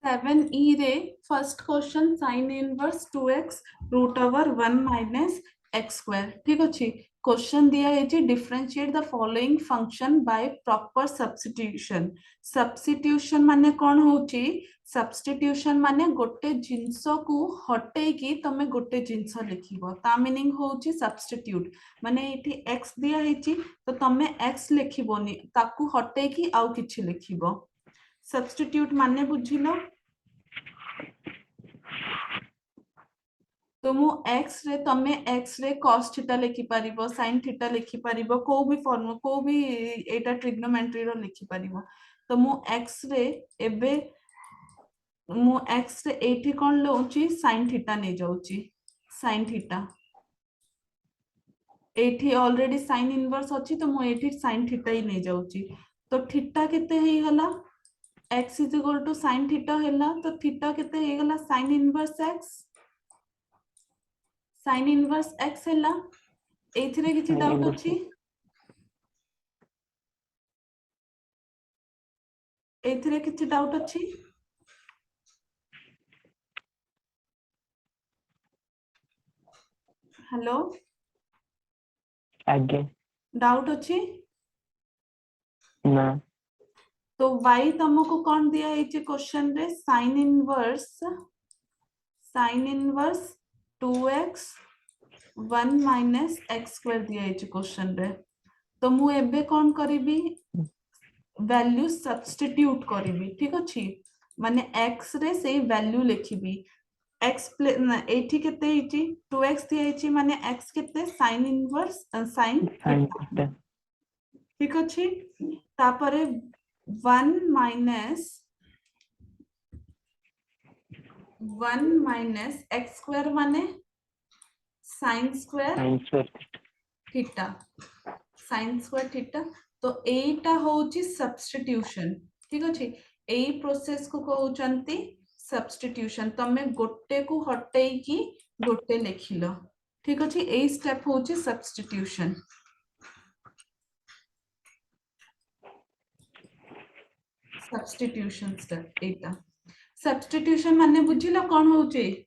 7e रे first question sin inverse 2x root over 1 minus x square ठीक अछि। Question दिया है differentiate the following function by proper substitution. Substitution माने कौन होची? सब्स्टिट्यूशन माने गोटे जिंस को हटे की तमे गोटे जिंस लिखिबो ता मीनिंग होची सब्स्टिट्यूट। माने एठी x दिया हेची तो तमे x लिखिबोनी ताकू हटे की आउ किछि लिखिबो। सब्स्टिट्यूट माने बुझिलो तो मु x रे तमे x रे cos थीटा लिखि परिबो sin थीटा लिखि परिबो को भी फॉर्म को भी एटा ट्रिग्नोमेट्री रो लिखि परिबो। तो मु x रे एबे मु x रे एठी कोन लउची sin थीटा नै जाउची sin थीटा एठी ऑलरेडी sin इनवर्स अछि तो मु एठी sin थीटा ही नै जाउची। तो थीटा केते हेई हला x is equal to sin theta हैला तो थीटा केते हे गला sin inverse x sin inverse x हैला। एथिरे किछि sin डाउट inverse अछि एथिरे किछि डाउट अछि हेलो आगे डाउट अछि ना तो y तुमको कौन दिया है क्वेश्चन रे sin inverse 2x 1 minus x square दिया है क्वेश्चन रे। तो मु एबे कौन करिबी वैल्यू सब्स्टिट्यूट करिबी ठीक अछि। माने x रे से वैल्यू लिखिबी x एठी केते हिची 2x दिया हिची माने x केते sin inverse sin sin theta theta ठीक अछि। तापरे 1 माइनस x स्क्वायर माने sin square sin square theta sin square theta. तो एटा होची सब्स्टिट्यूशन ठीक अछि। एई प्रोसेस को कहउचंती सब्स्टिट्यूशन तमे गोटे को हटेई की गोटे लिखिलो ठीक अछि। एई स्टेप होची सब्स्टिट्यूशन। सब्स्टिट्यूशन स्टेप एटा सब्स्टिट्यूशन माने बुझिलो कोन होची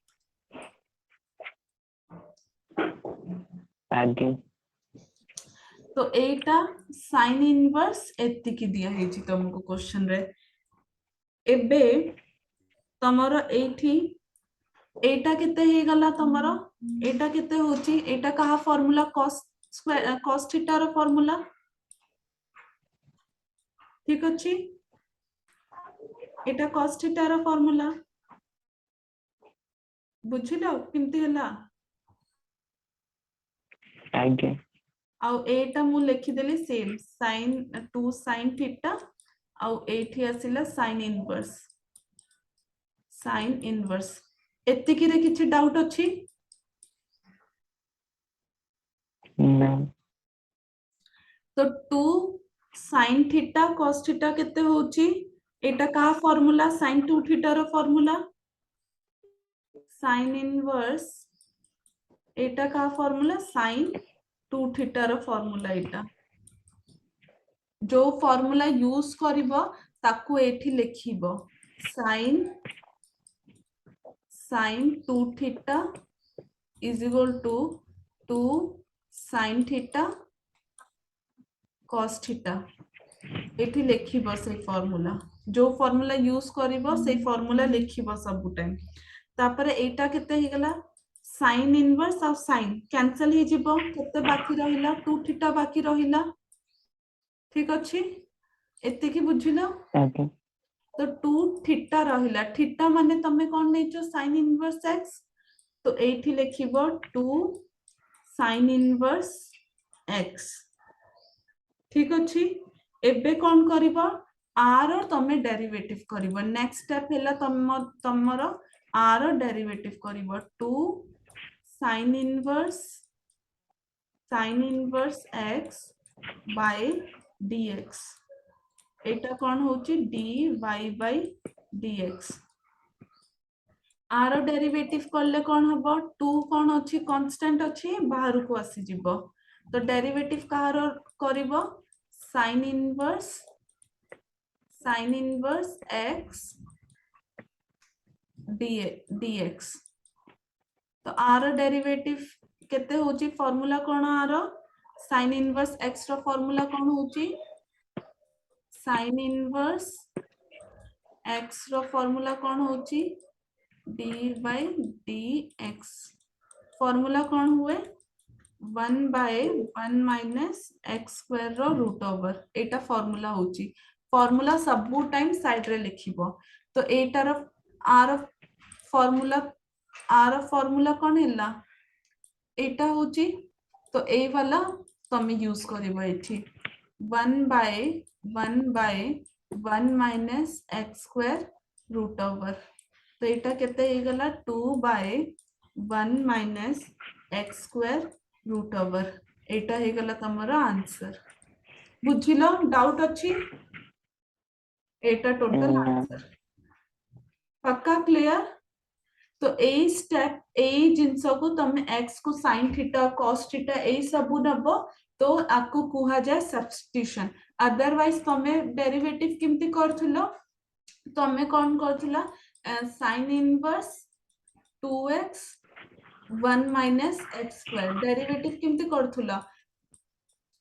आगे तो एटा sin इनवर्स एति की दिया हेची तुमको क्वेश्चन रे। एबे तमरो एठी एटा केते हे गला तमरो एटा केते होची एटा कहा formula cos square cos theta रो फार्मूला ठीक अछि। एटा cos थीटा रो फार्मूला बुझिलो किंती हला आगे आउ एटा मु लिखि देली सेम sin 2 sin थीटा आउ एठी आसिला sin इनवर्स एति की रे किछि डाउट अछि ना तो 2 sin थीटा cos थीटा केते होची एटा का फार्मूला sin 2 थीटा रो फार्मूला sin इनवर्स एटा का फार्मूला sin 2 थीटा रो फार्मूला एटा जो फार्मूला यूज करिवो ताकू एठी लिखिबो sin 2 theta is equal to 2 sin theta cos theta एठी लिखिबो से फार्मूला जो फार्मूला यूज करिवो से फार्मूला लिखिबो सब टाइम। तापरे एटा केते हे गला sin इनवर्स और sin कैंसिल हे जिवो केते बाकी रहिला 2 थीटा बाकी रहिला ठीक अछि। एते की बुझिलो आगे तो 2 थीटा रहिला थीटा माने तमे कोन नेचो sin इनवर्स x तो एठी लिखिबो 2 sin इनवर्स x ठीक अछि। एबे कोन करिवो r और तमे डेरिवेटिव करिवो नेक्स्ट स्टेप हैला तमरो r और डेरिवेटिव करिवो 2 sin inverse x by dx एटा कोन होची dy by dx आर डेरिवेटिव करले कोन हबो 2 कोन अछि कांस्टेंट अछि बाहर को आसी जिवो तो डेरिवेटिव कहार करिवो sin इनवर्स x dx तो आर डेरिवेटिव केते होची फार्मूला कोन आर sin इनवर्स x रो फार्मूला कोन होची sin इनवर्स x रो फार्मूला कोन होची d by dx फार्मूला कोन हुए 1 by 1 minus x square रो रूट ओवर एटा फार्मूला होची फार्मूला सबु टाइम साइड रे लिखिबो तो एटार आर फार्मूला कोन हिला एटा होची तो ए वाला तमे यूज करबो एठी 1 by 1 minus x square root over तो एटा केते हे गला 2 by 1 minus x square root over एटा हे गला तमरा आंसर बुझिलो डाउट अछि एटा टोटल ना आंसर पक्का क्लियर तो ए स्टेप ए जिंसो को तमे x को sin थीटा cos थीटा ए सबु नबो तो आपको कुहा जाय सब्स्टिट्यूशन अदरवाइज तमे डेरिवेटिव किमती करथुलो तमे कोन करथुला sin inverse 2x 1 minus x square derivative किमती करथुला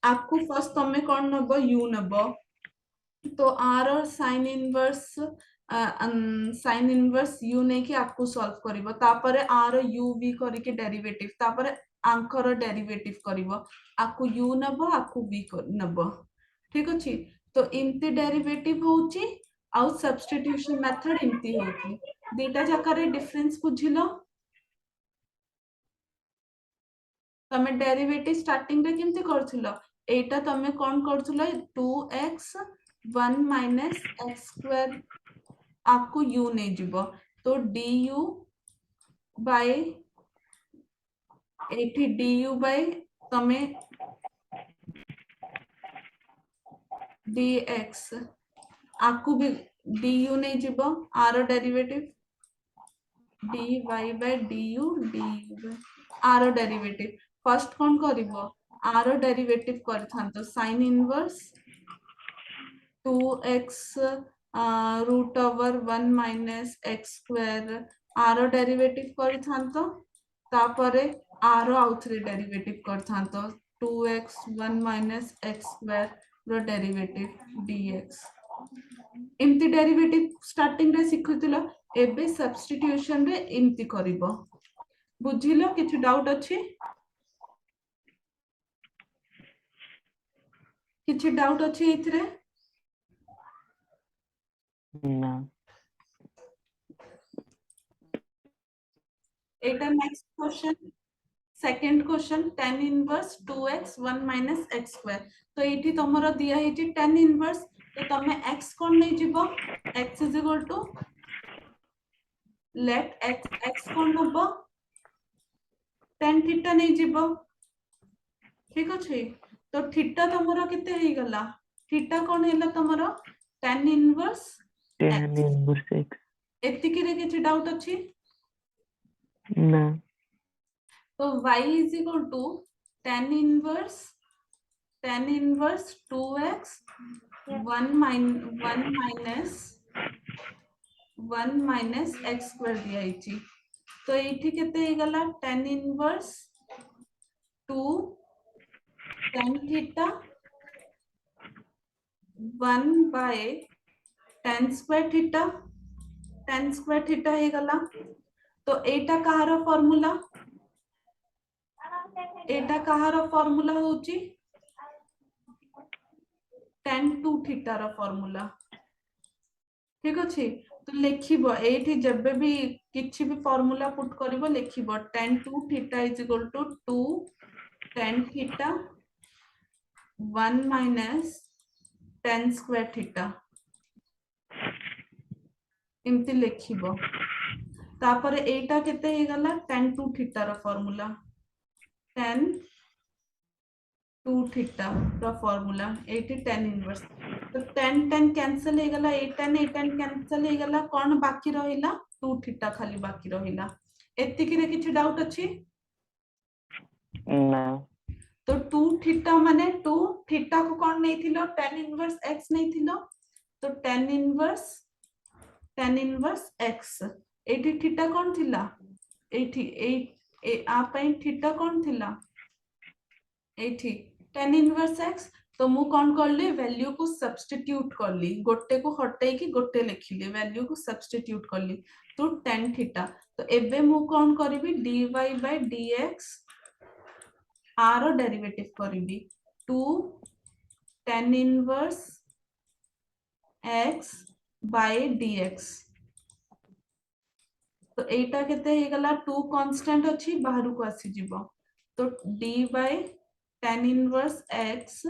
आपको फर्स्ट तमे कोन नबो u नबो तो r और sin इनवर्स u ने कि आपको सॉल्व करिवो तापरे r u v करी के डेरिवेटिव तापरे आंकर डेरिवेटिव करिवो आपको u नबो आपको v नबो ठीक अछि तो इनती डेरिवेटिव होची आउ सब्स्टिट्यूशन मेथड इनती होची डेटा जाकारे डिफरेंस बुझिलो तमे डेरिवेटिव स्टार्टिंग रे किमती करथुलो एटा तमे कोन करथुलो 2x 1 minus x square आपको u नहीं जीवो तो du by एठी du by तमे dx आपको भी du नहीं जीवो r derivative dy by du by r derivative first कोन करिवो r डेरिवेटिव करथांतो sin inverse 2x root over 1 minus x square r derivative करथांतो तापरे r आउथरे डेरिवेटिव करथांतो 2x 1 minus x square रो डेरिवेटिव dx इमती डेरिवेटिव स्टार्टिंग रे सिखुतिलो एबे सब्स्टिट्यूशन रे इमती करिवो बुझिलो किछ डाउट अछि किछ डाउट अछि इथरे ना एटा next question second question tan inverse 2x 1 minus x square तो एठी तमरो दिया हेची tan इनवर्स तो तमे x कोन नै जिवो x is equal to let x cone Nebo tan theta नै जिवो ठीक अछि तो थीटा तमरो केते हे गला थीटा कोन हेला तमरो tan inverse tan inverse x एतिकी रे किछ डाउट अछि ना तो y is equal to tan inverse 2x 1 minus x square दिया इची तो एठी केते हे गला tan inverse 2 tan theta 1 by tan square theta हे गला तो एटा कहारो फार्मूला होची tan 2 थीटा रो फार्मूला ठीक अछि तो लिखिबो एठी जबे भी किछि भी फार्मूला पुट करिवो लिखिबो tan 2 theta is equal to 2 tan theta 1 minus tan square theta इमती लिखिबो तापर एटा केते हे गला tan 2 थीटा रो फार्मूला tan 2 थीटा रो फार्मूला एटी tan इनवर्स तो tan कैंसिल हे गला ए tan कैंसिल हे गला कोन बाकी रहिला 2 थीटा खाली बाकी रहिला एतिकी रे किछ डाउट अछि ना तो 2 थीटा माने 2 थीटा को कोन नै थिलो tan इनवर्स x नै थिलो तो tan इनवर्स x एठी थीटा कौन थिला एठी आ पई थीटा कौन थिला एठी tan इनवर्स x तो मु कौन करली वैल्यू को सब्स्टिट्यूट करली गोटे को हटै कि गोटे लिखिली वैल्यू को सब्स्टिट्यूट करली तो tan थीटा तो एबे मु कौन करबी dy by dx आर डेरिवेटिव करबी 2 tan inverse x by dx तो एटा केते हे गला 2 कांस्टेंट अछि बाहर को आसी जीवो तो d by tan inverse x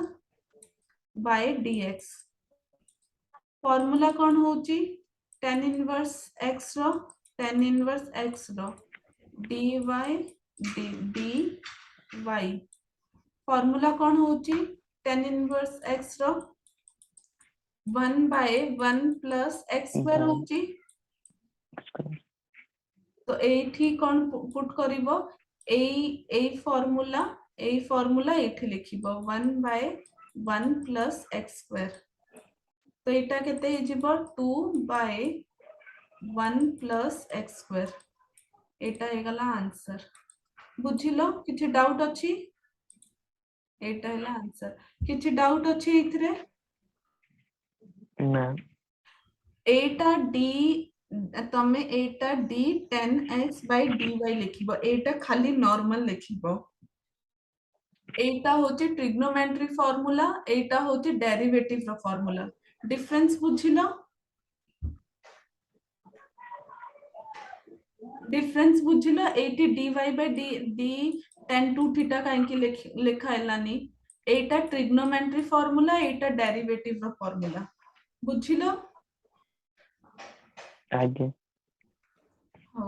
by dx formula कौन होची tan इनवर्स x रो tan इनवर्स x रो dy dy फार्मूला कौन होची tan इनवर्स x रो 1 by 1 plus x square By होची square. तो एठी कौन पुट करिवो एई फार्मूला एठी लिखिबो 1 by 1 plus x square तो एटा केते हे जिवो 2 by 1 plus x square एटा हे गला आंसर बुझिलो किछि डाउट अछि एटा हेला आंसर किछि डाउट अछि इथरे ना एटा d तमे एटा d 10x by dy लिखिबो एटा खाली नॉर्मल लिखिबो एटा होची ट्रिग्नोमेट्री फार्मूला एटा होची डेरिवेटिव रो फार्मूला डिफरेंस बुझिलो एटी dy by d tan 2 theta काहेकि लिखा हेलानी एटा ट्रिग्नोमेट्री फार्मूला एटा डेरिवेटिव रो फार्मूला बुझिलो आगे हो